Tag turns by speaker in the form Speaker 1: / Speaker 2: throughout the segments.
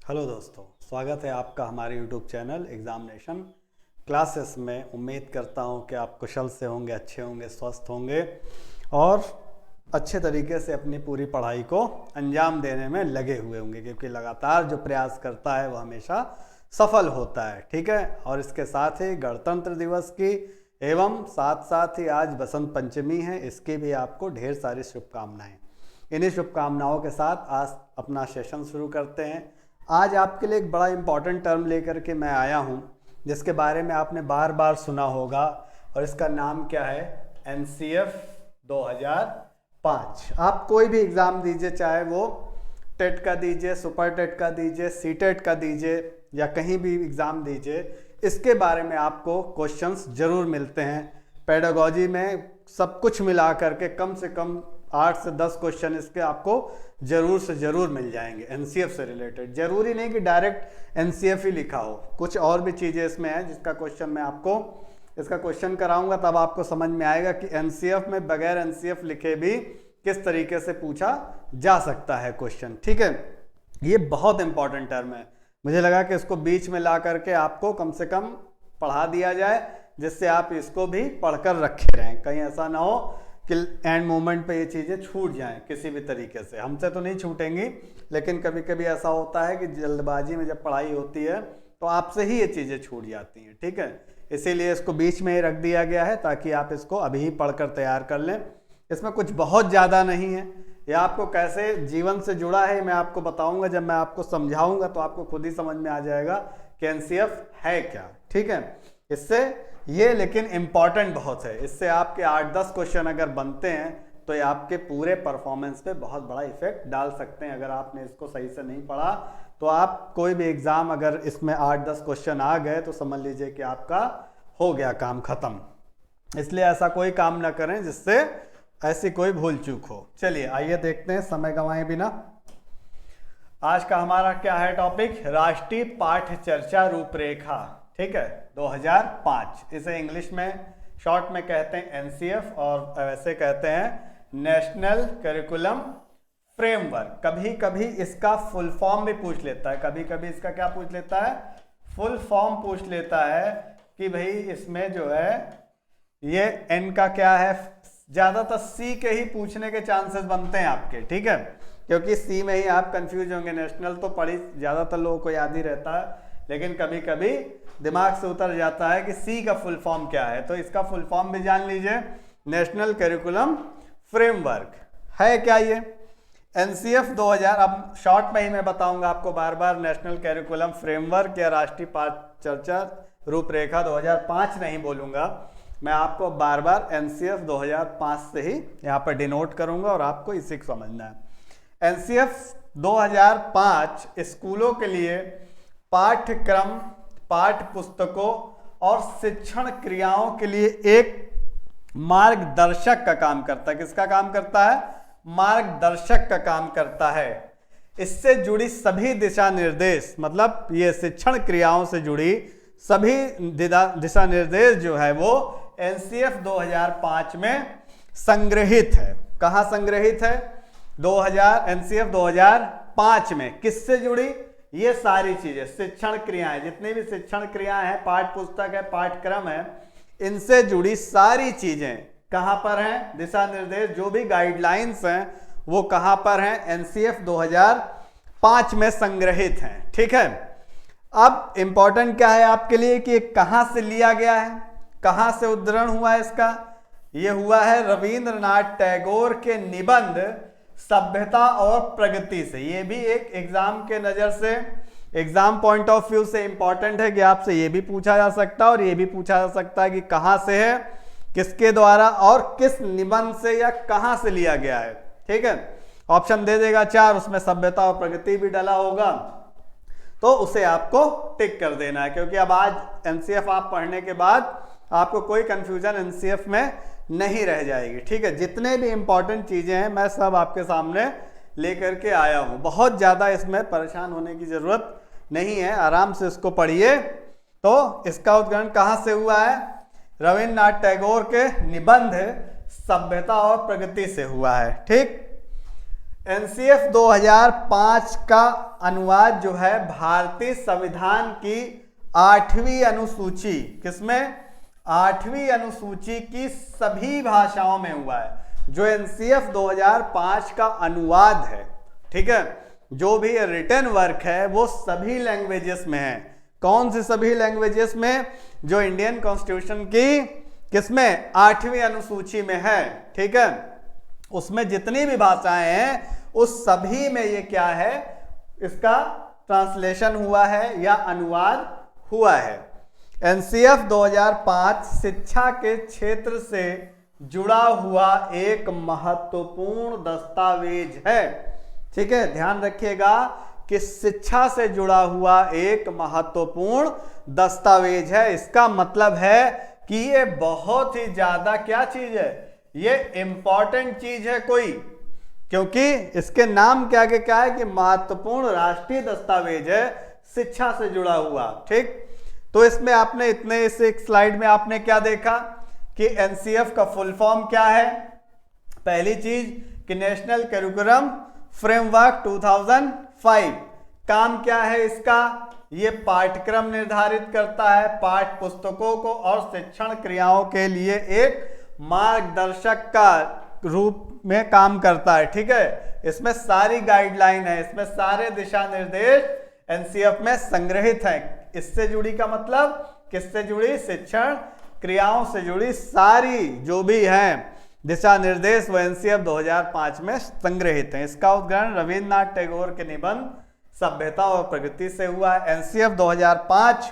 Speaker 1: Hello दोस्तों, स्वागत है आपका हमारे यूट्यूब चैनल एग्जामिनेशन क्लासेस में। उम्मीद करता हूं कि आप कुशल से होंगे, अच्छे होंगे, स्वस्थ होंगे और अच्छे तरीके से अपनी पूरी पढ़ाई को अंजाम देने में लगे हुए होंगे, क्योंकि लगातार जो प्रयास करता है वह हमेशा सफल होता है। ठीक है। और इसके साथ ही गणतंत्र दिवस की एवं साथ साथ ही आज बसंत पंचमी है, इसकी भी आपको ढेर सारी शुभकामनाएं। इन्हीं शुभकामनाओं के साथ आज अपना सेशन शुरू करते हैं। आज आपके लिए एक बड़ा इंपॉर्टेंट टर्म लेकर के मैं आया हूं, जिसके बारे में आपने बार बार सुना होगा, और इसका नाम क्या है? एनसीएफ 2005। आप कोई भी एग्ज़ाम दीजिए, चाहे वो टेट का दीजिए, सुपर टेट का दीजिए, सीटेट का दीजिए या कहीं भी एग्ज़ाम दीजिए, इसके बारे में आपको क्वेश्चंस जरूर मिलते हैं। पेडागोजी में सब कुछ मिला करके कम से कम 8 से 10 क्वेश्चन इसके आपको जरूर से जरूर मिल जाएंगे एनसीएफ से रिलेटेड। जरूरी नहीं कि डायरेक्ट एनसीएफ ही लिखा हो, कुछ और भी चीज़ें इसमें हैं जिसका क्वेश्चन मैं आपको इसका क्वेश्चन कराऊंगा, तब आपको समझ में आएगा कि एनसीएफ में बगैर एनसीएफ लिखे भी किस तरीके से पूछा जा सकता है क्वेश्चन। ठीक है, ये बहुत इंपॉर्टेंट टर्म है। मुझे लगा कि इसको बीच में ला करके आपको कम से कम पढ़ा दिया जाए, जिससे आप इसको भी पढ़कर रखे रहें। कहीं ऐसा ना हो कि एंड मोमेंट पे ये चीज़ें छूट जाएं किसी भी तरीके से। हमसे तो नहीं छूटेंगी, लेकिन कभी कभी ऐसा होता है कि जल्दबाजी में जब पढ़ाई होती है तो आपसे ही ये चीज़ें छूट जाती हैं। ठीक है, इसीलिए इसको बीच में ही रख दिया गया है ताकि आप इसको अभी ही पढ़कर तैयार कर लें। इसमें कुछ बहुत ज़्यादा नहीं है, यह आपको कैसे जीवन से जुड़ा है मैं आपको बताऊँगा। जब मैं आपको समझाऊँगा तो आपको खुद ही समझ में आ जाएगा कि एनसीएफ है क्या। ठीक है, इससे ये लेकिन इम्पॉर्टेंट बहुत है। इससे आपके 8-10 क्वेश्चन अगर बनते हैं तो ये आपके पूरे परफॉर्मेंस पे बहुत बड़ा इफेक्ट डाल सकते हैं। अगर आपने इसको सही से नहीं पढ़ा तो आप कोई भी एग्जाम अगर इसमें 8-10 क्वेश्चन आ गए तो समझ लीजिए कि आपका हो गया काम खत्म। इसलिए ऐसा कोई काम ना करें जिससे ऐसी कोई भूल चूक हो। चलिए आइए देखते हैं समय गंवाए बिना। आज का हमारा क्या है टॉपिक? राष्ट्रीय पाठ्य चर्चा रूपरेखा। ठीक है, 2005। इसे इंग्लिश में शॉर्ट में कहते हैं एनसीएफ, और वैसे कहते हैं नेशनल करिकुलम फ्रेमवर्क। कभी कभी इसका फुल फॉर्म भी पूछ लेता है। कभी कभी इसका क्या पूछ लेता है? फुल फॉर्म पूछ लेता है कि भाई इसमें जो है ये एन का क्या है। ज्यादातर सी के ही पूछने के चांसेस बनते हैं आपके। ठीक है, क्योंकि सी में ही आप कंफ्यूज होंगे। नेशनल तो पढ़ी ज्यादातर लोगों को याद ही रहता है, लेकिन कभी कभी दिमाग से उतर जाता है कि सी का फुल फॉर्म क्या है। तो इसका फुल फॉर्म भी जान लीजिए, नेशनल करिकुलम फ्रेमवर्क। है क्या ये? एनसीएफ 2000। अब शॉर्ट में ही मैं बताऊंगा आपको बार बार। नेशनल करिकुलम फ्रेमवर्क या राष्ट्रीय पाठ्य चर्चा रूपरेखा 2005 नहीं बोलूंगा मैं, आपको बार बार एनसीएफ 2005 से ही यहाँ पर डिनोट करूंगा और आपको इसी को समझना है। एनसीएफ 2005 स्कूलों के लिए पाठ्यक्रम, पाठ्य पुस्तकों और शिक्षण क्रियाओं के लिए एक मार्गदर्शक का काम करता है। किसका काम करता है? मार्गदर्शक का काम करता है। इससे जुड़ी सभी दिशा निर्देश, मतलब ये शिक्षण क्रियाओं से जुड़ी सभी दिशा निर्देश जो है वो एनसीएफ 2005 में संग्रहित है। कहाँ संग्रहित है? एनसीएफ 2005 में। किससे जुड़ी? ये सारी चीजें, शिक्षण क्रियाएं, जितनी भी शिक्षण क्रियाएं हैं, पाठ्य पुस्तक है, पाठ्यक्रम है, इनसे जुड़ी सारी चीजें कहां पर हैं? दिशा निर्देश, जो भी गाइडलाइंस हैं वो कहां पर हैं? एनसीएफ 2005 में संग्रहित हैं। ठीक है, अब इंपॉर्टेंट क्या है आपके लिए कि कहां से लिया गया है, कहां से उद्धरण हुआ है इसका? यह हुआ है रविंद्रनाथ टैगोर के निबंध सभ्यता और प्रगति से। ये भी एक एग्जाम के नजर से, एग्जाम पॉइंट ऑफ व्यू से इंपॉर्टेंट है कि आपसे ये भी पूछा जा सकता है और ये भी पूछा जा सकता है कि कहां से है, किसके द्वारा और किस निबंध से या कहां से लिया गया है। ठीक है, ऑप्शन दे देगा 4, उसमें सभ्यता और प्रगति भी डाला होगा, तो उसे आपको टिक कर देना है। क्योंकि अब आज एनसीएफ आप पढ़ने के बाद आपको कोई कंफ्यूजन एनसीएफ में नहीं रह जाएगी। ठीक है, जितने भी इंपॉर्टेंट चीजें हैं मैं सब आपके सामने लेकर के आया हूं। बहुत ज्यादा इसमें परेशान होने की जरूरत नहीं है, आराम से इसको पढ़िए। तो इसका उद्गम कहां से हुआ है? रविंद्रनाथ टैगोर के निबंध सभ्यता और प्रगति से हुआ है। ठीक, एनसीएफ 2005 का अनुवाद जो है भारतीय संविधान की 8वीं अनुसूची, किसमें? 8वीं अनुसूची की सभी भाषाओं में हुआ है। जो एनसीएफ 2005 का अनुवाद है, ठीक है, जो भी रिटन वर्क है वो सभी लैंग्वेजेस में है। कौन सी सभी लैंग्वेजेस में? जो इंडियन कॉन्स्टिट्यूशन की किसमें 8वीं अनुसूची में है, ठीक है, उसमें जितनी भी भाषाएं हैं उस सभी में ये क्या है, इसका ट्रांसलेशन हुआ है या अनुवाद हुआ है। एनसीएफ 2005 शिक्षा के क्षेत्र से जुड़ा हुआ एक महत्वपूर्ण दस्तावेज है, ठीक है, ध्यान रखिएगा कि शिक्षा से जुड़ा हुआ एक महत्वपूर्ण दस्तावेज है। इसका मतलब है कि ये बहुत ही ज्यादा क्या चीज है, ये इंपॉर्टेंट चीज है कोई, क्योंकि इसके नाम के आगे क्या है कि महत्वपूर्ण राष्ट्रीय दस्तावेज है शिक्षा से जुड़ा हुआ, ठीक। तो इसमें आपने इतने इस एक स्लाइड में आपने क्या देखा कि एनसीएफ का फुल फॉर्म क्या है। पहली चीज कि नेशनल करिकुलम फ्रेमवर्क 2005। काम क्या है इसका? ये पाठ्यक्रम निर्धारित करता है, पाठ्य पुस्तकों को और शिक्षण क्रियाओं के लिए एक मार्गदर्शक का रूप में काम करता है, ठीक है। इसमें सारी गाइडलाइन है, इसमें सारे दिशा निर्देश एनसीएफ में संग्रहित हैं। इससे जुड़ी का मतलब किससे जुड़ी? शिक्षण क्रियाओं से जुड़ी सारी जो भी हैं दिशा निर्देश वो एनसीएफ 2005 में संग्रहित हैं। इसका उद्ग्रहण रविन्द्रनाथ टैगोर के निबंध सभ्यता और प्रगति से हुआ है। एनसीएफ 2005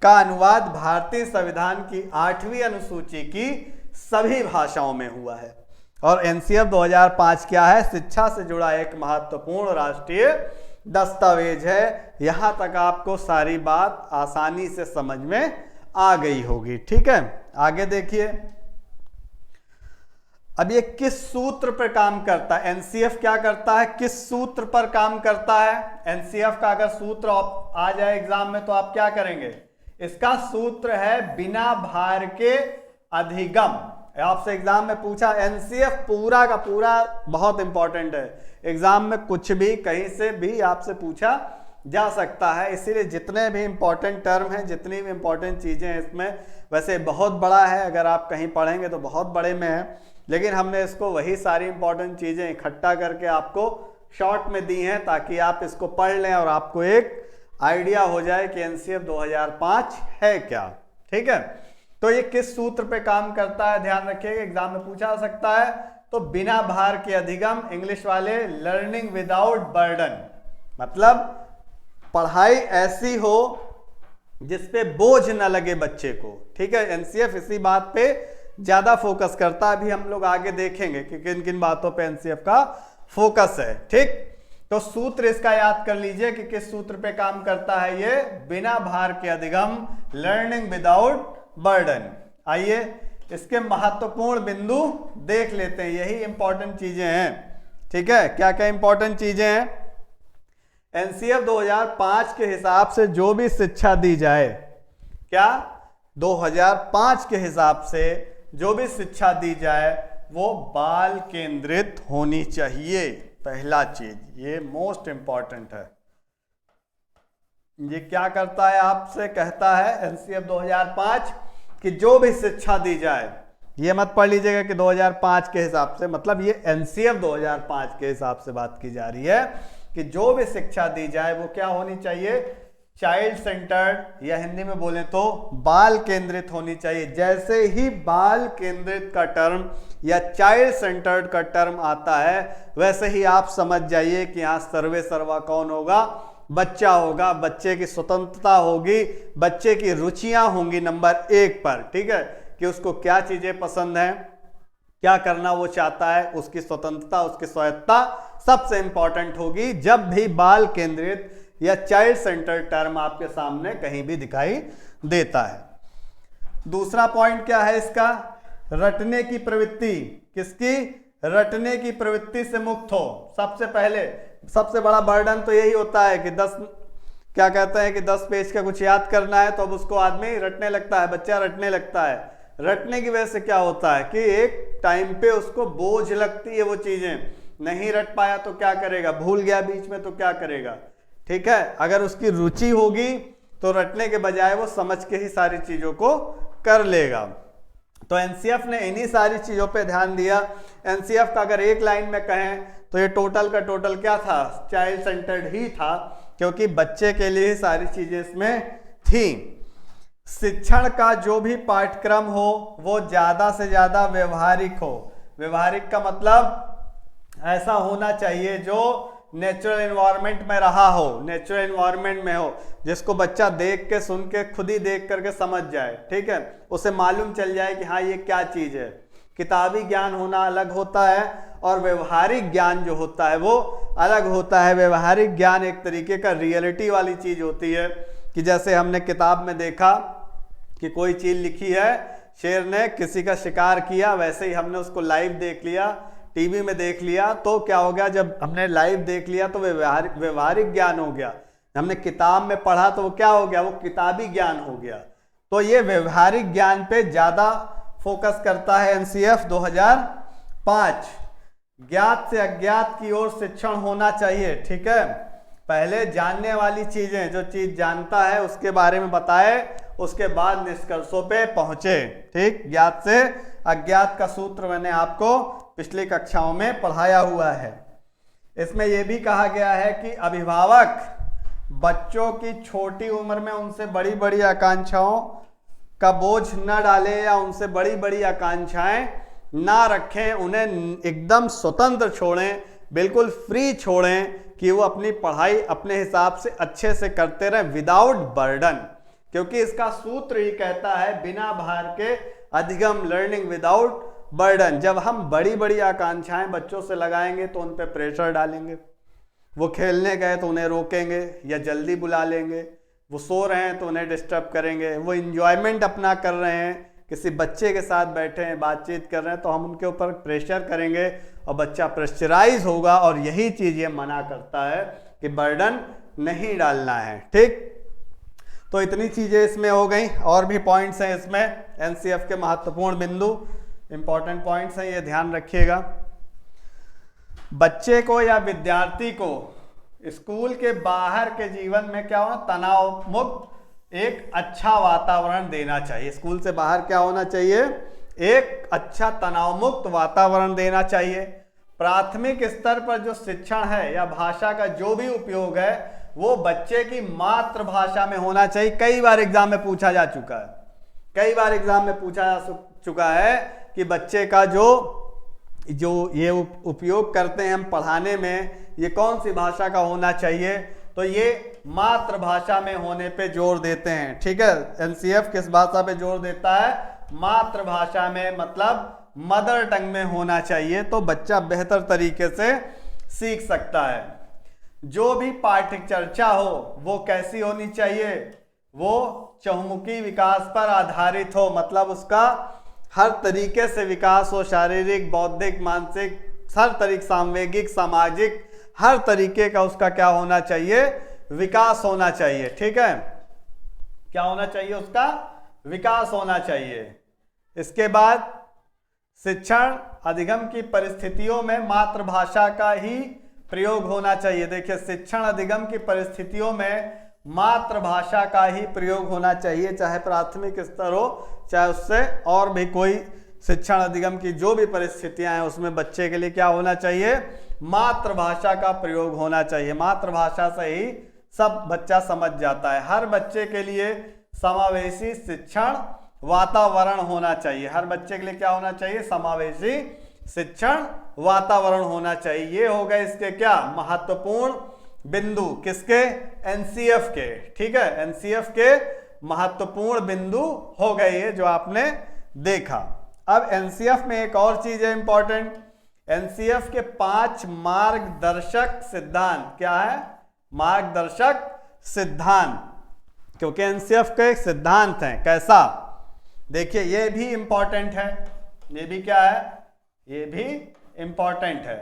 Speaker 1: का अनुवाद भारतीय संविधान की 8वीं अनुसूची की सभी भाषाओं में हुआ है। और एनसीएफ 2005 क्या है? शिक्षा से जुड़ा एक महत्वपूर्ण राष्ट्रीय दस्तावेज है। यहां तक आपको सारी बात आसानी से समझ में आ गई होगी, ठीक है। आगे देखिए, अब ये किस सूत्र पर काम करता है? एनसीएफ क्या करता है, किस सूत्र पर काम करता है? एनसीएफ का अगर सूत्र आ जाए एग्जाम में तो आप क्या करेंगे? इसका सूत्र है बिना भार के अधिगम। आपसे एग्जाम में पूछा, एनसीएफ पूरा का पूरा बहुत इंपॉर्टेंट है, एग्जाम में कुछ भी कहीं से भी आपसे पूछा जा सकता है। इसीलिए जितने भी इंपॉर्टेंट टर्म हैं, जितनी भी इंपॉर्टेंट चीजें हैं इसमें, वैसे बहुत बड़ा है, अगर आप कहीं पढ़ेंगे तो बहुत बड़े में है, लेकिन हमने इसको वही सारी इंपॉर्टेंट चीजें इकट्ठा करके आपको शॉर्ट में दी हैं ताकि आप इसको पढ़ लें और आपको एक आइडिया हो जाए कि एनसीएफ 2005 है क्या, ठीक है। तो ये किस सूत्र पे काम करता है ध्यान रखिएगा, एग्जाम में पूछा जा सकता है। तो बिना भार के अधिगम, इंग्लिश वाले लर्निंग विदाउट बर्डन, मतलब पढ़ाई ऐसी हो जिसपे बोझ न लगे बच्चे को, ठीक है। एनसीएफ इसी बात पे ज्यादा फोकस करता है। अभी हम लोग आगे देखेंगे कि किन किन बातों पे एनसीएफ का फोकस है, ठीक। तो सूत्र इसका याद कर लीजिए कि किस सूत्र पे काम करता है ये, बिना भार के अधिगम, लर्निंग विदाउट बर्डन। आइए इसके महत्वपूर्ण बिंदु देख लेते हैं, यही इंपॉर्टेंट चीजें हैं, ठीक है। क्या क्या इंपॉर्टेंट चीजें हैं? एनसीएफ 2005 के हिसाब से जो भी शिक्षा दी जाए, क्या 2005 के हिसाब से जो भी शिक्षा दी जाए वो बाल केंद्रित होनी चाहिए। पहला चीज, ये मोस्ट इंपॉर्टेंट है। ये क्या करता है? आपसे कहता है एनसीएफ 2005 कि जो भी शिक्षा दी जाए, ये मत पढ़ लीजिएगा कि 2005 के हिसाब से, मतलब ये एनसीएफ 2005 के हिसाब से बात की जा रही है कि जो भी शिक्षा दी जाए वो क्या होनी चाहिए? चाइल्ड सेंटर्ड, या हिंदी में बोले तो बाल केंद्रित होनी चाहिए। जैसे ही बाल केंद्रित का टर्म या चाइल्ड सेंटर्ड का टर्म आता है, वैसे ही आप समझ जाइए कि यहाँ सर्वे सर्वा कौन होगा? बच्चा होगा। बच्चे की स्वतंत्रता होगी, बच्चे की रुचियां होंगी नंबर 1 पर, ठीक है, कि उसको क्या चीजें पसंद हैं, क्या करना वो चाहता है, उसकी स्वतंत्रता, उसकी स्वायत्ता सबसे इंपॉर्टेंट होगी जब भी बाल केंद्रित या चाइल्ड सेंटर्ड टर्म आपके सामने कहीं भी दिखाई देता है। दूसरा पॉइंट क्या है इसका? रटने की प्रवृत्ति। किसकी? रटने की प्रवृत्ति से मुक्त हो। सबसे पहले सबसे बड़ा बर्डन तो यही होता है कि 10 क्या कहते हैं कि 10 पेज का कुछ याद करना है तो अब उसको आदमी रटने लगता है, बच्चा रटने लगता है। रटने की वजह से क्या होता है कि एक टाइम पे उसको बोझ लगती है वो चीजें, नहीं रट पाया तो क्या करेगा, भूल गया बीच में तो क्या करेगा, ठीक है। अगर उसकी रुचि होगी तो रटने के बजाय वो समझ के ही सारी चीजों को कर लेगा। तो एनसीएफ ने इन्हीं सारी चीजों पे ध्यान दिया। एनसीएफ का अगर एक लाइन में कहें तो ये टोटल का टोटल क्या था, चाइल्ड सेंटर्ड ही था, क्योंकि बच्चे के लिए सारी चीजें इसमें थी। शिक्षण का जो भी पाठ्यक्रम हो वो ज्यादा से ज्यादा व्यवहारिक हो। व्यवहारिक का मतलब ऐसा होना चाहिए जो नेचुरल एनवायरनमेंट में रहा हो, नेचुरल एनवायरनमेंट में हो, जिसको बच्चा देख के सुन के खुद ही देख करके समझ जाए, ठीक है, उसे मालूम चल जाए कि हाँ ये क्या चीज है। किताबी ज्ञान होना अलग होता है और व्यवहारिक ज्ञान जो होता है वो अलग होता है। व्यवहारिक ज्ञान एक तरीके का रियलिटी वाली चीज होती है कि जैसे हमने किताब में देखा कि कोई चीज लिखी है, शेर ने किसी का शिकार किया, वैसे ही हमने उसको लाइव देख लिया, टीवी में देख लिया, तो क्या हो गया, जब हमने लाइव देख लिया तो व्यवहारिक ज्ञान हो गया। हमने किताब में पढ़ा तो वो क्या हो गया, वो किताबी ज्ञान हो गया। तो ये व्यवहारिक ज्ञान पे ज्यादा फोकस करता है एनसीएफ 2005। ज्ञात से अज्ञात की ओर शिक्षण होना चाहिए, ठीक है। पहले जानने वाली चीजें, जो चीज जानता है उसके बारे में बताए, उसके बाद निष्कर्षों पे पहुंचे, ठीक। ज्ञात से अज्ञात का सूत्र मैंने आपको पिछली कक्षाओं में पढ़ाया हुआ है। इसमें यह भी कहा गया है कि अभिभावक बच्चों की छोटी उम्र में उनसे बड़ी बड़ी आकांक्षाओं का बोझ न डाले या उनसे बड़ी बड़ी आकांक्षाएं ना रखें, उन्हें एकदम स्वतंत्र छोड़ें, बिल्कुल फ्री छोड़ें कि वो अपनी पढ़ाई अपने हिसाब से अच्छे से करते रहें विदाउट बर्डन, क्योंकि इसका सूत्र ही कहता है बिना भार के अधिगम, लर्निंग विदाउट बर्डन। जब हम बड़ी बड़ी आकांक्षाएं बच्चों से लगाएंगे तो उन पे प्रेशर डालेंगे, वो खेलने गए तो उन्हें रोकेंगे या जल्दी बुला लेंगे, वो सो रहे हैं तो उन्हें डिस्टर्ब करेंगे, वो इंजॉयमेंट अपना कर रहे हैं, किसी बच्चे के साथ बैठे हैं बातचीत कर रहे हैं तो हम उनके ऊपर प्रेशर करेंगे और बच्चा प्रेशराइज होगा। और यही चीज ये मना करता है कि बर्डन नहीं डालना है, ठीक। तो इतनी चीजें इसमें हो गई, और भी पॉइंट्स हैं इसमें एनसीएफ के महत्वपूर्ण बिंदु, इंपॉर्टेंट पॉइंट्स हैं, ये ध्यान रखिएगा। बच्चे को या विद्यार्थी को स्कूल के बाहर के जीवन में क्या होना, तनाव मुक्त एक अच्छा वातावरण देना चाहिए। स्कूल से बाहर क्या होना चाहिए, एक अच्छा तनाव मुक्त वातावरण देना चाहिए। प्राथमिक स्तर पर जो शिक्षण है या भाषा का जो भी उपयोग है वो बच्चे की मातृभाषा में होना चाहिए। कई बार एग्जाम में पूछा जा चुका है, कई बार एग्जाम में पूछा जा चुका है कि बच्चे का जो ये उपयोग करते हैं हम पढ़ाने में, ये कौन सी भाषा का होना चाहिए, तो ये मातृभाषा में होने पे जोर देते हैं, ठीक है। एनसीएफ किस भाषा पे जोर देता है, मातृभाषा में, मतलब मदर टंग में होना चाहिए, तो बच्चा बेहतर तरीके से सीख सकता है। जो भी पाठ्य चर्चा हो वो कैसी होनी चाहिए, वो चहुमुखी विकास पर आधारित हो, मतलब उसका हर तरीके से विकास हो, शारीरिक, बौद्धिक, मानसिक, हर तरीके, सामवेगिक, सामाजिक, हर तरीके का उसका क्या होना चाहिए, विकास होना चाहिए, ठीक है। क्या होना चाहिए, उसका विकास होना चाहिए। इसके बाद शिक्षण अधिगम की परिस्थितियों में मातृभाषा का ही प्रयोग होना चाहिए। देखिए, शिक्षण अधिगम की परिस्थितियों में मातृभाषा का ही प्रयोग होना चाहिए, चाहे प्राथमिक स्तर हो चाहे उससे और भी कोई शिक्षण अधिगम की जो भी परिस्थितियां हैं उसमें बच्चे के लिए क्या होना चाहिए, मातृभाषा का प्रयोग होना चाहिए। मातृभाषा से ही सब बच्चा समझ जाता है। हर बच्चे के लिए समावेशी शिक्षण वातावरण होना चाहिए। हर बच्चे के लिए क्या होना चाहिए, समावेशी शिक्षण वातावरण होना चाहिए। ये हो गए इसके क्या महत्वपूर्ण बिंदु, किसके, एनसीएफ के, ठीक है। एनसीएफ के महत्वपूर्ण बिंदु हो गए ये जो आपने देखा। अब एनसीएफ में एक और चीज है इंपॉर्टेंट, एनसीएफ के 5 मार्गदर्शक सिद्धांत। क्या है, मार्गदर्शक सिद्धांत, क्योंकि एनसीएफ का एक सिद्धांत है। कैसा, देखिए ये भी इंपॉर्टेंट है, ये भी क्या है, ये भी इंपॉर्टेंट है।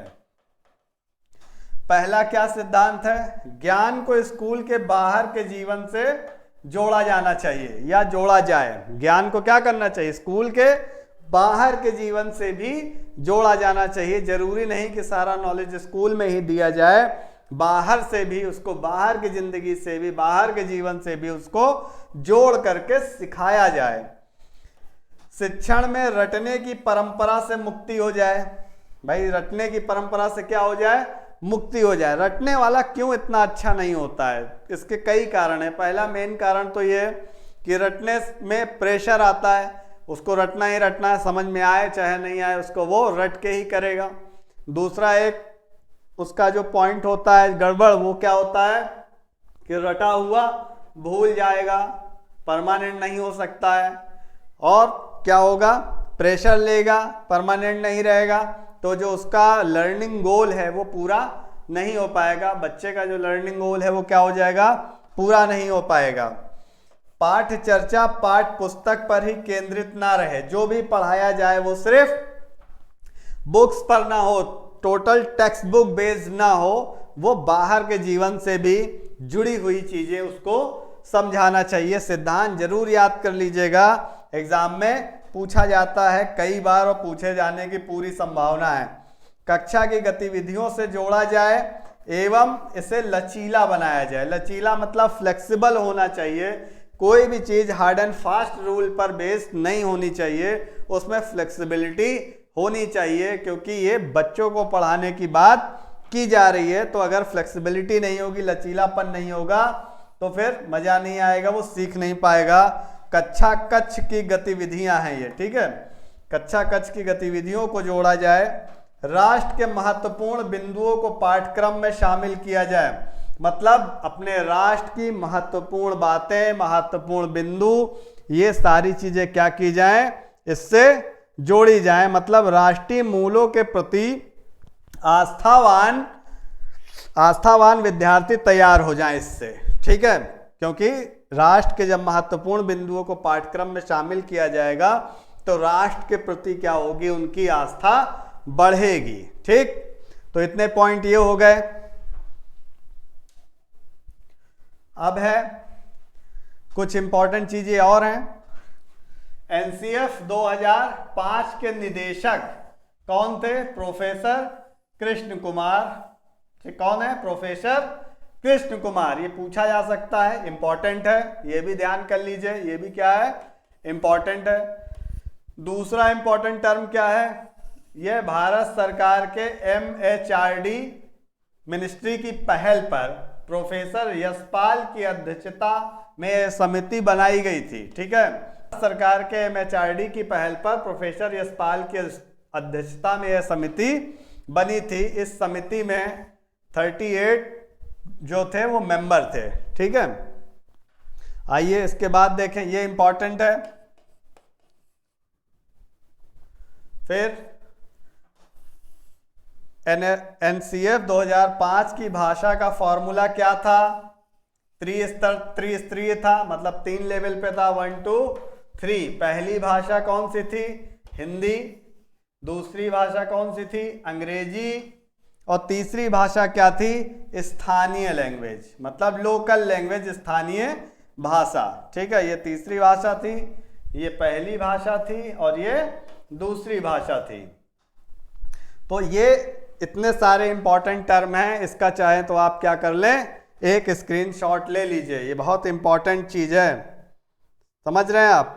Speaker 1: पहला क्या सिद्धांत है, ज्ञान को स्कूल के बाहर के जीवन से जोड़ा जाना चाहिए या जोड़ा जाए। ज्ञान को क्या करना चाहिए, स्कूल के बाहर के जीवन से भी जोड़ा जाना चाहिए। जरूरी नहीं कि सारा नॉलेज स्कूल में ही दिया जाए, बाहर से भी उसको, बाहर की जिंदगी से भी, बाहर के जीवन से भी उसको जोड़ करके सिखाया जाए। शिक्षण में रटने की परंपरा से मुक्ति हो जाए। भाई रटने की परंपरा से क्या हो जाए? मुक्ति हो जाए। रटने वाला क्यों इतना अच्छा नहीं होता है? इसके कई कारण है। पहला मेन कारण तो ये कि रटने में प्रेशर आता है, उसको रटना ही रटना है, समझ में आए चाहे नहीं आए उसको वो रट के ही करेगा। दूसरा एक उसका जो पॉइंट होता है गड़बड़, वो क्या होता है कि रटा हुआ भूल जाएगा, परमानेंट नहीं हो सकता है। और क्या होगा? प्रेशर लेगा, परमानेंट नहीं रहेगा, तो जो उसका लर्निंग गोल है वो पूरा नहीं हो पाएगा। बच्चे का जो लर्निंग गोल है वो क्या हो जाएगा? पूरा नहीं हो पाएगा। पाठ चर्चा पाठ पुस्तक पर ही केंद्रित ना रहे, जो भी पढ़ाया जाए वो सिर्फ बुक्स पर ना हो, टोटल टेक्स्ट बुक बेस्ड ना हो, वो बाहर के जीवन से भी जुड़ी हुई चीजें उसको समझाना चाहिए। सिद्धांत जरूर याद कर लीजिएगा, एग्जाम में पूछा जाता है कई बार और पूछे जाने की पूरी संभावना है। कक्षा की गतिविधियों से जोड़ा जाए एवं इसे लचीला बनाया जाए। लचीला मतलब फ्लेक्सिबल होना चाहिए। कोई भी चीज हार्ड एंड फास्ट रूल पर बेस्ड नहीं होनी चाहिए, उसमें फ्लेक्सिबिलिटी होनी चाहिए, क्योंकि ये बच्चों को पढ़ाने की बात की जा रही है। तो अगर फ्लेक्सिबिलिटी नहीं होगी, लचीलापन नहीं होगा, तो फिर मजा नहीं आएगा, वो सीख नहीं पाएगा। कक्षा कक्ष की गतिविधियां हैं ये, ठीक है। कक्षा कक्ष की गतिविधियों को जोड़ा जाए। राष्ट्र के महत्वपूर्ण बिंदुओं को पाठ्यक्रम में शामिल किया जाए। मतलब अपने राष्ट्र की महत्वपूर्ण बातें, महत्वपूर्ण बिंदु, ये सारी चीजें क्या की जाए? इससे जोड़ी जाए। मतलब राष्ट्रीय मूल्यों के प्रति आस्थावान विद्यार्थी तैयार हो जाएं इससे, ठीक है। क्योंकि राष्ट्र के जब महत्वपूर्ण बिंदुओं को पाठ्यक्रम में शामिल किया जाएगा तो राष्ट्र के प्रति क्या होगी? उनकी आस्था बढ़ेगी, ठीक। तो इतने पॉइंट ये हो गए। अब है कुछ इंपॉर्टेंट चीजें और हैं। एनसीएफ 2005 के निदेशक कौन थे? प्रोफेसर कृष्ण कुमार। कौन है? प्रोफेसर कृष्ण कुमार। ये पूछा जा सकता है, इंपॉर्टेंट है, ये भी ध्यान कर लीजिए। ये भी क्या है? इंपॉर्टेंट है। दूसरा इंपॉर्टेंट टर्म क्या है? यह भारत सरकार के MHRD मिनिस्ट्री की पहल पर प्रोफेसर यशपाल की अध्यक्षता में समिति बनाई गई थी, ठीक है। सरकार के MHRD की पहल पर प्रोफेसर यशपाल की अध्यक्षता में यह समिति बनी थी। इस समिति में 38 जो थे वो मेंबर थे, ठीक है। आइए इसके बाद देखें, ये इंपॉर्टेंट है। फिर एनसीएफ 2005 की भाषा का फॉर्मूला क्या था? त्रिस्तरीय था, मतलब 3 लेवल पे था, 1 2 3। पहली भाषा कौन सी थी? हिंदी। दूसरी भाषा कौन सी थी? अंग्रेजी। और तीसरी भाषा क्या थी? स्थानीय लैंग्वेज, मतलब लोकल लैंग्वेज, स्थानीय भाषा, ठीक है। ये तीसरी भाषा थी, ये पहली भाषा थी और ये दूसरी भाषा थी। तो ये इतने सारे इंपॉर्टेंट टर्म हैं। इसका चाहे तो आप क्या कर लें, एक स्क्रीनशॉट ले लीजिए। ये बहुत इंपॉर्टेंट चीज है, समझ रहे हैं आप?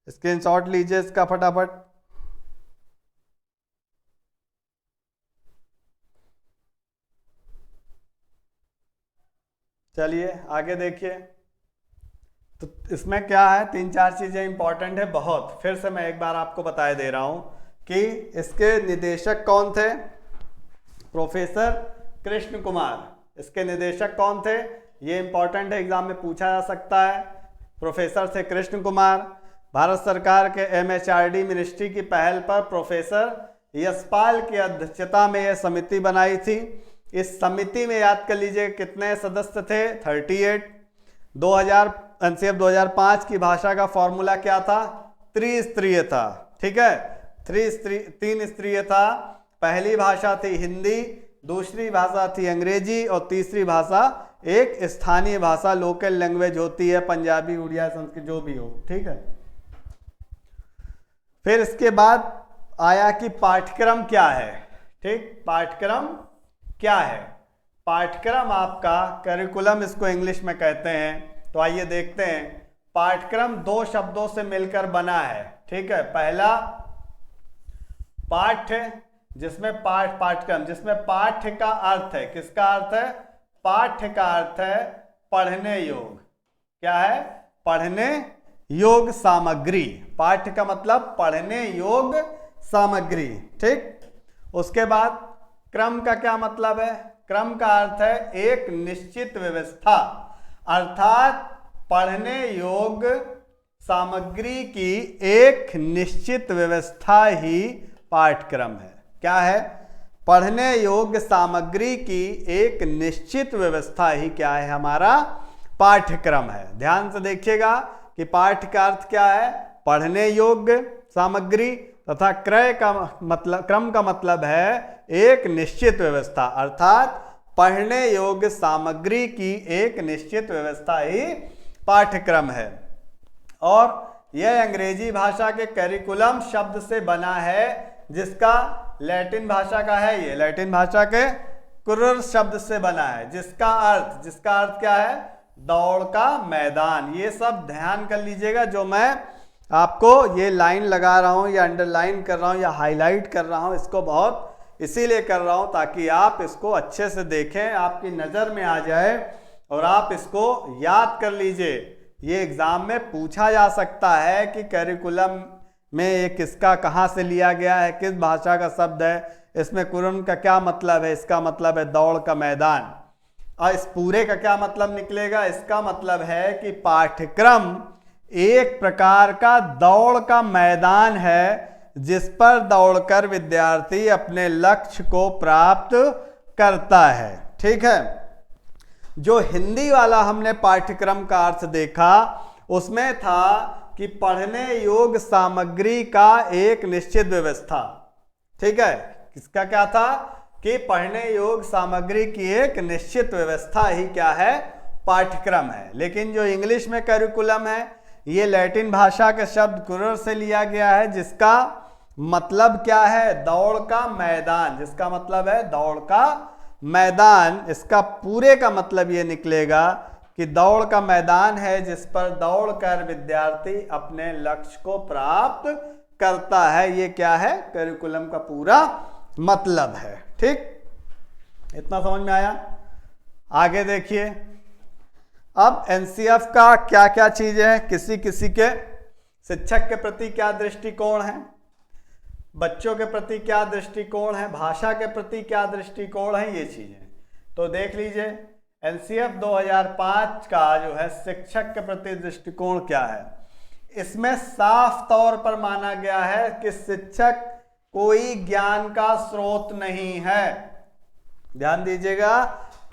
Speaker 1: स्क्रीनशॉट लीजिए इसका फटाफट। चलिए आगे देखिए। तो इसमें क्या है? 3-4 चीजें इंपॉर्टेंट है बहुत। फिर से मैं एक बार आपको बता दे रहा हूं कि इसके निदेशक कौन थे? प्रोफेसर कृष्ण कुमार। इसके निदेशक कौन थे? ये इंपॉर्टेंट है, एग्जाम में पूछा जा सकता है। प्रोफेसर थे कृष्ण कुमार। भारत सरकार के MHRD मिनिस्ट्री की पहल पर प्रोफेसर यशपाल की अध्यक्षता में यह समिति बनाई थी। इस समिति में याद कर लीजिए कितने सदस्य थे? 38। 2000 एनसीएफ 2005 की भाषा का फॉर्मूला क्या था? त्रिस्तरीय था, ठीक है। 3 स्तरीय था। पहली भाषा थी हिंदी, दूसरी भाषा थी अंग्रेजी और तीसरी भाषा एक स्थानीय भाषा, लोकल लैंग्वेज होती है, पंजाबी, उड़िया, संस्कृत, जो भी हो, ठीक है। फिर इसके बाद आया कि पाठ्यक्रम क्या है। ठीक, पाठ्यक्रम क्या है? पाठ्यक्रम आपका करिकुलम इसको इंग्लिश में कहते हैं। तो आइए देखते हैं। पाठ्यक्रम दो शब्दों से मिलकर बना है। ठीक है, पहला पाठ्य, जिसमें पाठ्यक्रम, जिसमें पाठ्य का अर्थ है, किसका अर्थ है? पाठ्य का अर्थ है पढ़ने योग्य। क्या है? पढ़ने योग्य सामग्री। पाठ्य का मतलब पढ़ने योग्य सामग्री। ठीक, उसके बाद क्रम का क्या मतलब है? क्रम का अर्थ है एक निश्चित व्यवस्था, अर्थात पढ़ने योग्य सामग्री की एक निश्चित व्यवस्था ही पाठ्यक्रम है। क्या है? पढ़ने योग्य सामग्री की एक निश्चित व्यवस्था ही क्या है? हमारा पाठ्यक्रम है। ध्यान से देखिएगा कि पाठ्य का अर्थ क्या है? पढ़ने योग्य सामग्री, तथा क्रय का मतलब, क्रम का मतलब है एक निश्चित व्यवस्था, अर्थात पढ़ने योग्य सामग्री की एक निश्चित व्यवस्था ही पाठ्यक्रम है। और यह अंग्रेजी भाषा के करिकुलम शब्द से बना है, जिसका लैटिन भाषा का है, ये लैटिन भाषा के कुर्र शब्द से बना है, जिसका अर्थ क्या है? दौड़ का मैदान। ये सब ध्यान कर लीजिएगा। जो मैं आपको ये लाइन लगा रहा हूं या अंडरलाइन कर रहा हूं या हाईलाइट कर रहा हूं, इसको बहुत इसीलिए कर रहा हूं ताकि आप इसको अच्छे से देखें, आपकी नज़र में आ जाए और आप इसको याद कर लीजिए। ये एग्जाम में पूछा जा सकता है कि करिकुलम में ये किसका, कहाँ से लिया गया है, किस भाषा का शब्द है, इसमें कुरन का क्या मतलब है? इसका मतलब है दौड़ का मैदान। और इस पूरे का क्या मतलब निकलेगा? इसका मतलब है कि पाठ्यक्रम एक प्रकार का दौड़ का मैदान है, जिस पर दौड़कर विद्यार्थी अपने लक्ष्य को प्राप्त करता है। ठीक है, जो हिंदी वाला हमने पाठ्यक्रम का अर्थ देखा, उसमें था कि पढ़ने योग्य सामग्री का एक निश्चित व्यवस्था। ठीक है, किसका क्या था? कि पढ़ने योग्य सामग्री की एक निश्चित व्यवस्था ही क्या है? पाठ्यक्रम है। लेकिन जो इंग्लिश में करिकुलम है, ये लैटिन भाषा के शब्द कुरर से लिया गया है, जिसका मतलब क्या है? दौड़ का मैदान। जिसका मतलब है दौड़ का मैदान। इसका पूरे का मतलब ये निकलेगा कि दौड़ का मैदान है जिस पर दौड़कर विद्यार्थी अपने लक्ष्य को प्राप्त करता है। ये क्या है? करिकुलम का पूरा मतलब है। ठीक, इतना समझ में आया? आगे देखिए। अब एनसीएफ का क्या क्या चीजें हैं, किसी किसी के शिक्षक के प्रति क्या दृष्टिकोण है, बच्चों के प्रति क्या दृष्टिकोण है, भाषा के प्रति क्या दृष्टिकोण है, ये चीजें तो देख लीजिए। एनसीएफ 2005 का जो है शिक्षक के प्रति दृष्टिकोण क्या है, इसमें साफ तौर पर माना गया है कि शिक्षक कोई ज्ञान का स्रोत नहीं है। ध्यान दीजिएगा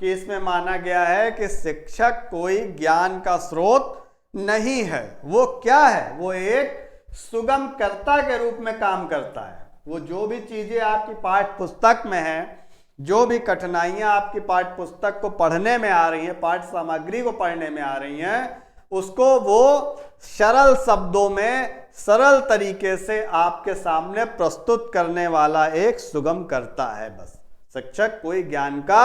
Speaker 1: कि इसमें माना गया है कि शिक्षक कोई ज्ञान का स्रोत नहीं है। वो क्या है? वो एक सुगम कर्ता के रूप में काम करता है। वो जो भी चीजें आपकी पाठ्य पुस्तक में हैं, जो भी कठिनाइयां आपकी पाठ्य पुस्तक को पढ़ने में आ रही हैं, पाठ्य सामग्री को पढ़ने में आ रही हैं, उसको वो सरल शब्दों में सरल तरीके से आपके सामने प्रस्तुत करने वाला एक सुगम कर्ता है। बस शिक्षक कोई ज्ञान का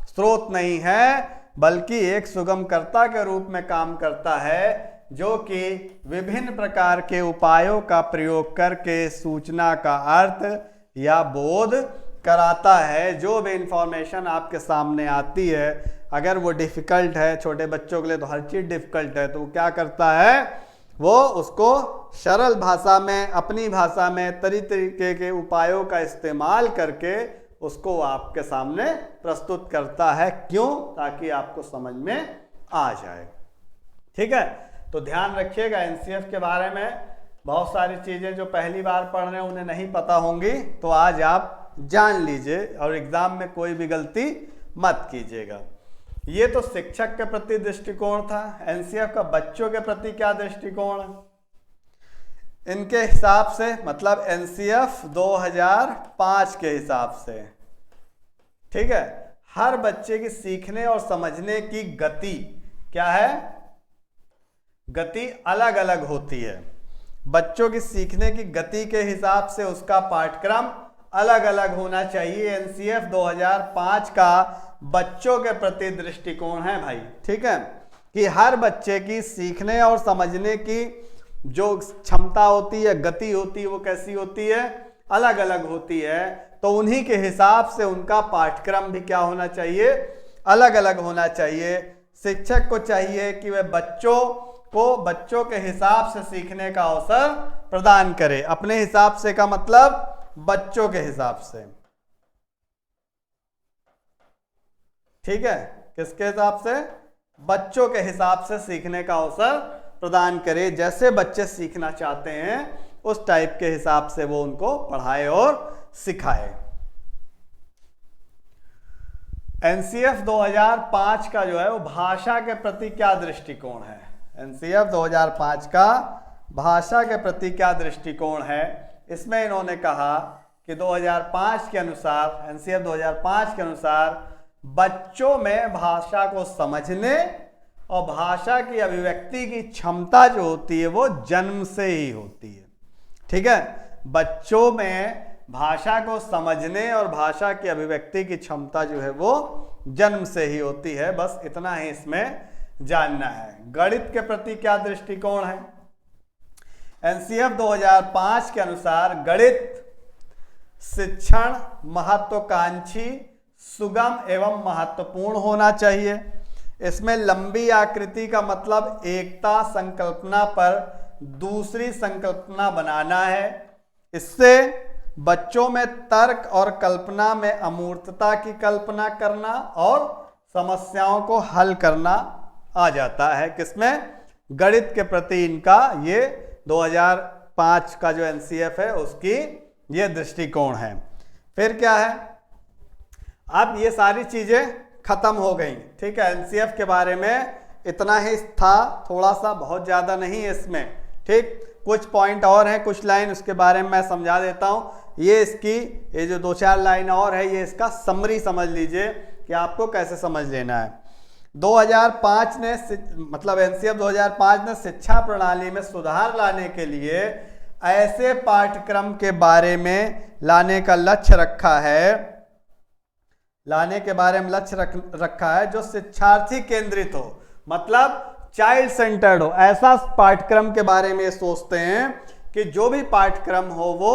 Speaker 1: स्रोत नहीं है, बल्कि एक सुगम कर्ता के रूप में काम करता है, जो कि विभिन्न प्रकार के उपायों का प्रयोग करके सूचना का अर्थ या बोध कराता है। जो भी इंफॉर्मेशन आपके सामने आती है, अगर वो डिफिकल्ट है, छोटे बच्चों के लिए तो हर चीज़ डिफिकल्ट है, तो वो क्या करता है? वो उसको सरल भाषा में, अपनी भाषा में तरीके के उपायों का इस्तेमाल करके उसको आपके सामने प्रस्तुत करता है। क्यों? ताकि आपको समझ में आ जाए। ठीक है, तो ध्यान रखिएगा एनसीएफ के बारे में बहुत सारी चीज़ें जो पहली बार पढ़ रहे हैं उन्हें नहीं पता होंगी, तो आज आप जान लीजिए और एग्जाम में कोई भी गलती मत कीजिएगा। ये तो शिक्षक के प्रति दृष्टिकोण था। एनसीएफ का बच्चों के प्रति क्या दृष्टिकोण है? इनके हिसाब से, मतलब एनसीएफ 2005 के हिसाब से, ठीक है, हर बच्चे की सीखने और समझने की गति क्या है? गति अलग अलग होती है। बच्चों की सीखने की गति के हिसाब से उसका पाठ्यक्रम अलग अलग होना चाहिए। एनसीएफ 2005 का बच्चों के प्रति दृष्टिकोण है भाई, ठीक है, कि हर बच्चे की सीखने और समझने की जो क्षमता होती है, गति होती है, वो कैसी होती है, अलग अलग होती है। तो उन्हीं के हिसाब से उनका पाठ्यक्रम भी क्या होना चाहिए, अलग अलग होना चाहिए। शिक्षक को चाहिए कि वह बच्चों के हिसाब से सीखने का अवसर प्रदान करे। अपने हिसाब से का मतलब बच्चों के हिसाब से, ठीक है, किसके हिसाब से, बच्चों के हिसाब से सीखने का अवसर प्रदान करे। जैसे बच्चे सीखना चाहते हैं उस टाइप के हिसाब से वो उनको पढ़ाए और सिखाए। एनसीएफ 2005 का जो है वो भाषा के प्रति क्या दृष्टिकोण है, एनसीएफ 2005 का भाषा के प्रति क्या दृष्टिकोण है। इसमें इन्होंने कहा कि 2005 के अनुसार, एनसीएफ 2005 के अनुसार बच्चों में भाषा को समझने और भाषा की अभिव्यक्ति की क्षमता जो होती है वो जन्म से ही होती है, ठीक है। बच्चों में भाषा को समझने और भाषा की अभिव्यक्ति की क्षमता जो है वो जन्म से ही होती है। बस इतना ही इसमें जानना है। गणित के प्रति क्या दृष्टिकोण है, एनसीएफ 2005 के अनुसार गणित शिक्षण महत्वाकांक्षी, सुगम एवं महत्वपूर्ण होना चाहिए। इसमें लंबी आकृति का मतलब एकता संकल्पना पर दूसरी संकल्पना बनाना है। इससे बच्चों में तर्क और कल्पना में अमूर्तता की कल्पना करना और समस्याओं को हल करना आ जाता है। किसमें, गणित के प्रति इनका ये 2005 का जो एनसीएफ है उसकी ये दृष्टिकोण है। फिर क्या है, अब ये सारी चीजें खत्म हो गई, ठीक है। एनसीएफ के बारे में इतना ही था, थोड़ा सा, बहुत ज्यादा नहीं है इसमें, ठीक। कुछ पॉइंट और हैं, कुछ लाइन, उसके बारे में मैं समझा देता हूं। ये जो 2-4 लाइन और है, ये इसका समरी समझ लीजिए कि आपको कैसे समझ लेना है। 2005 ने मतलब एनसीएफ 2005 ने शिक्षा प्रणाली में सुधार लाने के लिए ऐसे पाठ्यक्रम के बारे में लाने का लक्ष्य रखा है जो शिक्षार्थी केंद्रित हो, मतलब चाइल्ड सेंटर्ड हो। ऐसा पाठ्यक्रम के बारे में सोचते हैं कि जो भी पाठ्यक्रम हो वो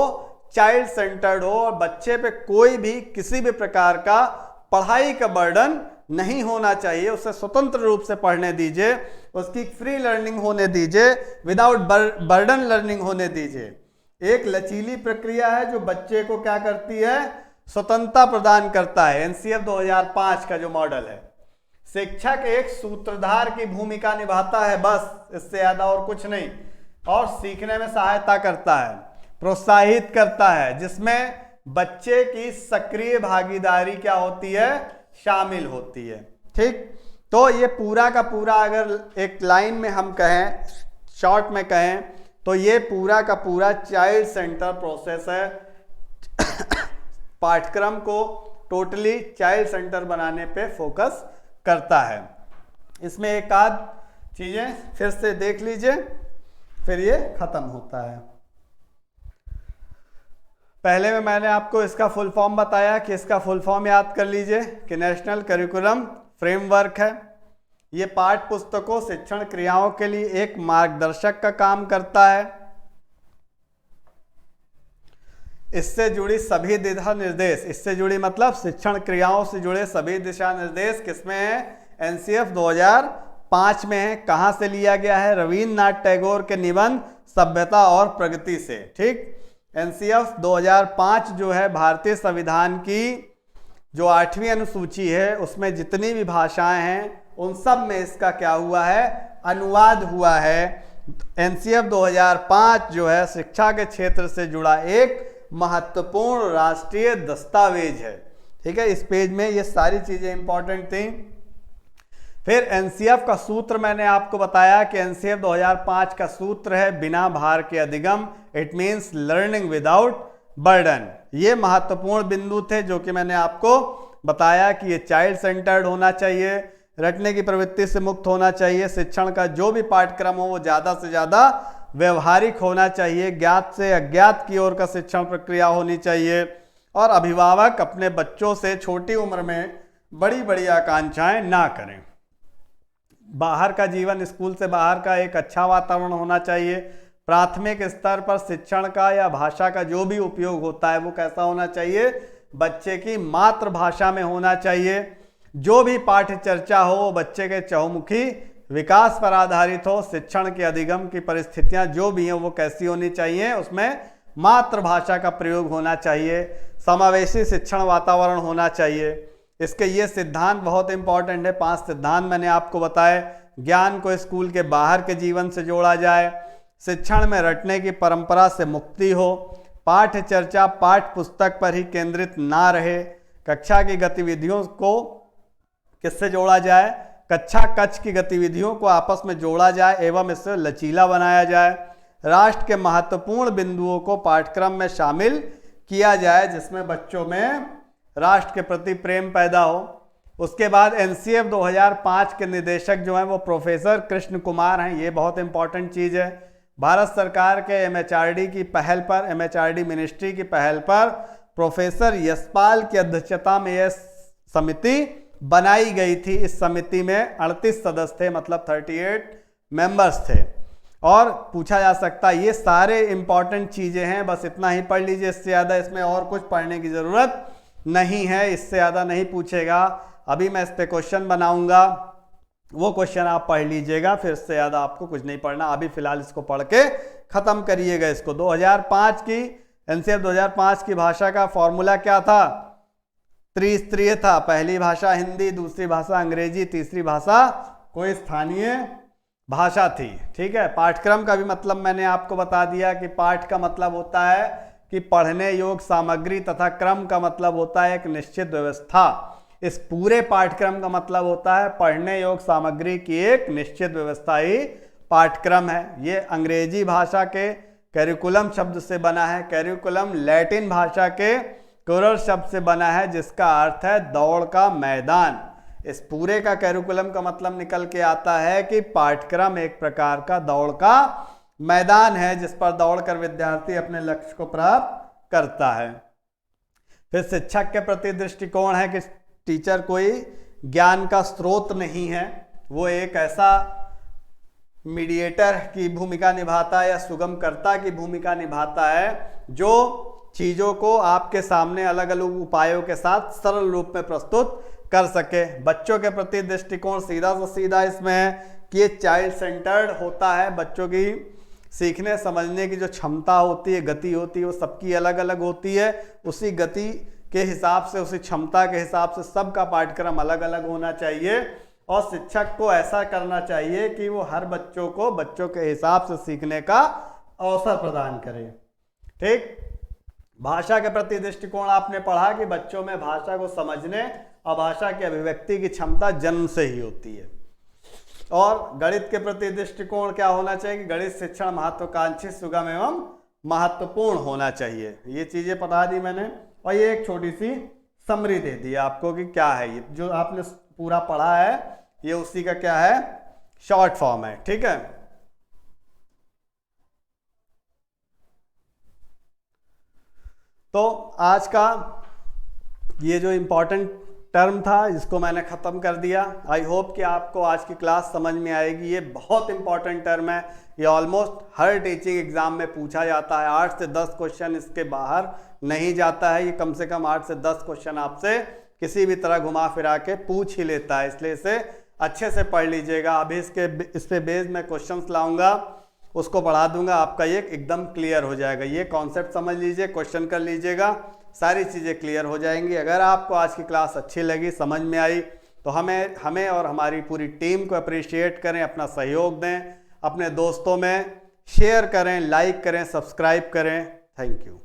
Speaker 1: चाइल्ड सेंटर्ड हो और बच्चे पे कोई भी किसी भी प्रकार का पढ़ाई का बर्डन नहीं होना चाहिए। उसे स्वतंत्र रूप से पढ़ने दीजिए, उसकी फ्री लर्निंग होने दीजिए, विदाउट बर्डन लर्निंग होने दीजिए। एक लचीली प्रक्रिया है जो बच्चे को क्या करती है, स्वतंत्रता प्रदान करता है। एनसीएफ 2005 का जो मॉडल है, शिक्षक एक सूत्रधार की भूमिका निभाता है, बस, इससे ज्यादा और कुछ नहीं, और सीखने में सहायता करता है, प्रोत्साहित करता है, जिसमें बच्चे की सक्रिय भागीदारी क्या होती है, शामिल होती है, ठीक। तो ये पूरा का पूरा अगर एक लाइन में हम कहें, शॉर्ट में कहें, तो ये पूरा का पूरा चाइल्ड सेंटर प्रोसेस है। पाठ्यक्रम को टोटली चाइल्ड सेंटर बनाने पे फोकस करता है। इसमें एक आध चीजें फिर से देख लीजिए, फिर ये खत्म होता है। पहले में मैंने आपको इसका फुल फॉर्म बताया कि इसका फुल फॉर्म याद कर लीजिए कि नेशनल करिकुलम फ्रेमवर्क है। ये पाठ्य पुस्तकों शिक्षण क्रियाओं के लिए एक मार्गदर्शक का काम करता है। इससे जुड़ी सभी दिशा निर्देश, इससे जुड़ी मतलब शिक्षण क्रियाओं से जुड़े सभी दिशा निर्देश किसमें है, एनसीएफ 2005 में है। कहाँ से लिया गया है, रविन्द्रनाथ टैगोर के निबंध सभ्यता और प्रगति से, ठीक। एनसीएफ 2005 जो है भारतीय संविधान की जो 8वीं अनुसूची है उसमें जितनी भी भाषाएं हैं उन सब में इसका क्या हुआ है, अनुवाद हुआ है। एनसीएफ 2005 जो है शिक्षा के क्षेत्र से जुड़ा एक महत्वपूर्ण राष्ट्रीय दस्तावेज है, ठीक है। इस पेज में ये सारी चीजें इंपॉर्टेंट थी। फिर एनसीएफ का सूत्र मैंने आपको बताया कि एनसीएफ 2005 का सूत्र है बिना भार के अधिगम, it means learning without burden. ये महत्वपूर्ण बिंदु थे जो कि मैंने आपको बताया कि ये चाइल्ड सेंटर्ड होना चाहिए, रटने की प्रवृत्ति से मुक्त होना चाहिए, शिक्षण का जो भी पाठ्यक्रम हो वो ज़्यादा से ज़्यादा व्यवहारिक होना चाहिए, ज्ञात से अज्ञात की ओर का शिक्षण प्रक्रिया होनी चाहिए, और अभिभावक अपने बच्चों से छोटी उम्र में बड़ी बड़ी आकांक्षाएं ना करें। बाहर का जीवन, स्कूल से बाहर का एक अच्छा वातावरण होना चाहिए। प्राथमिक स्तर पर शिक्षण का या भाषा का जो भी उपयोग होता है वो कैसा होना चाहिए, बच्चे की मातृभाषा में होना चाहिए। जो भी पाठ्य चर्चा हो वो बच्चे के चहुमुखी विकास पर आधारित हो। शिक्षण के अधिगम की परिस्थितियां जो भी हैं वो कैसी होनी चाहिए, उसमें मातृभाषा का प्रयोग होना चाहिए। समावेशी शिक्षण वातावरण होना चाहिए। इसके ये सिद्धांत बहुत इंपॉर्टेंट है, 5 सिद्धांत मैंने आपको बताए। ज्ञान को स्कूल के बाहर के जीवन से जोड़ा जाए, शिक्षण में रटने की परंपरा से मुक्ति हो, पाठ्य चर्चा पाठ्य पुस्तक पर ही केंद्रित ना रहे, कक्षा की गतिविधियों को किससे जोड़ा जाए, कक्षा कक्ष की गतिविधियों को आपस में जोड़ा जाए एवं इससे लचीला बनाया जाए। राष्ट्र के महत्वपूर्ण बिंदुओं को पाठ्यक्रम में शामिल किया जाए जिसमें बच्चों में राष्ट्र के प्रति प्रेम पैदा हो। उसके बाद एनसीएफ 2005 के निदेशक जो हैं वो प्रोफेसर कृष्ण कुमार हैं, ये बहुत इंपॉर्टेंट चीज़ है। भारत सरकार के एमएचआरडी की पहल पर, एमएचआरडी मिनिस्ट्री की पहल पर प्रोफेसर यशपाल की अध्यक्षता में यह समिति बनाई गई थी। इस समिति में 38 सदस्य थे, मतलब 38 मेंबर्स थे। और पूछा जा सकता है, ये सारे इंपॉर्टेंट चीज़ें हैं, बस इतना ही पढ़ लीजिए, इससे ज़्यादा इसमें और कुछ पढ़ने की ज़रूरत नहीं है, इससे ज़्यादा नहीं पूछेगा। अभी मैं इस पर क्वेश्चन बनाऊंगा, वो क्वेश्चन आप पढ़ लीजिएगा, फिर इससे ज़्यादा आपको कुछ नहीं पढ़ना। अभी फिलहाल इसको पढ़ के ख़त्म करिएगा इसको। 2005 की एनसीएफ 2005 की भाषा का फॉर्मूला क्या था, त्रिस्तरीय था। पहली भाषा हिंदी, दूसरी भाषा अंग्रेजी, तीसरी भाषा कोई स्थानीय भाषा थी। ठीक है। पाठ्यक्रम का भी मतलब मैंने आपको बता दिया कि पाठ का मतलब होता है कि पढ़ने योग्य सामग्री, तथा क्रम का मतलब होता है एक निश्चित व्यवस्था। इस पूरे पाठ्यक्रम का मतलब होता है पढ़ने योग्य सामग्री की एक निश्चित व्यवस्था ही पाठ्यक्रम है। ये अंग्रेजी भाषा के कैरिकुलम शब्द से बना है। कैरिकुलम लैटिन भाषा के कुरर शब्द से बना है जिसका अर्थ है दौड़ का मैदान। इस पूरे का कैरिकुलम का मतलब निकल के आता है कि पाठ्यक्रम एक प्रकार का दौड़ का मैदान है जिस पर दौड़कर विद्यार्थी अपने लक्ष्य को प्राप्त करता है। फिर शिक्षक के प्रति दृष्टिकोण है कि टीचर कोई ज्ञान का स्रोत नहीं है, वो एक ऐसा मीडिएटर की भूमिका निभाता है या सुगमकर्ता की भूमिका निभाता है जो चीज़ों को आपके सामने अलग अलग उपायों के साथ सरल रूप में प्रस्तुत कर सके। बच्चों के प्रति दृष्टिकोण सीधा से सीधा इसमें है कि ये चाइल्ड सेंटर्ड होता है। बच्चों की सीखने समझने की जो क्षमता होती है, गति होती है, वो सबकी अलग अलग होती है। उसी गति के हिसाब से, उसी क्षमता के हिसाब से सबका पाठ्यक्रम अलग अलग होना चाहिए और शिक्षक को ऐसा करना चाहिए कि वो हर बच्चों को बच्चों के हिसाब से सीखने का अवसर प्रदान करे। ठीक। भाषा के प्रति दृष्टिकोण आपने पढ़ा कि बच्चों में भाषा को समझने और भाषा की अभिव्यक्ति की क्षमता जन्म से ही होती है। और गणित के प्रति दृष्टिकोण क्या होना चाहिए कि गणित शिक्षण महत्वाकांक्षी, सुगम एवं महत्वपूर्ण होना चाहिए। ये चीजें पढ़ा दी मैंने और ये एक छोटी सी समरी दे दी आपको कि क्या है ये जो आपने पूरा पढ़ा है, ये उसी का क्या है, शॉर्ट फॉर्म है। ठीक है। तो आज का ये जो इम्पोर्टेंट टर्म था इसको मैंने ख़त्म कर दिया। आई होप कि आपको आज की क्लास समझ में आएगी। ये बहुत इंपॉर्टेंट टर्म है, ये ऑलमोस्ट हर टीचिंग एग्जाम में पूछा जाता है। 8 से 10 क्वेश्चन इसके बाहर नहीं जाता है। ये कम से कम 8 से 10 क्वेश्चन आपसे किसी भी तरह घुमा फिरा के पूछ ही लेता है, इसलिए इसे अच्छे से पढ़ लीजिएगा। अभी इस पे बेस में क्वेश्चंस लाऊंगा, उसको पढ़ा दूंगा, आपका ये एकदम क्लियर हो जाएगा। ये कॉन्सेप्ट समझ लीजिए, क्वेश्चन कर लीजिएगा, सारी चीज़ें क्लियर हो जाएंगी। अगर आपको आज की क्लास अच्छी लगी, समझ में आई, तो हमें और हमारी पूरी टीम को अप्रिशिएट करें, अपना सहयोग दें, अपने दोस्तों में शेयर करें, लाइक करें, सब्सक्राइब करें। Thank you.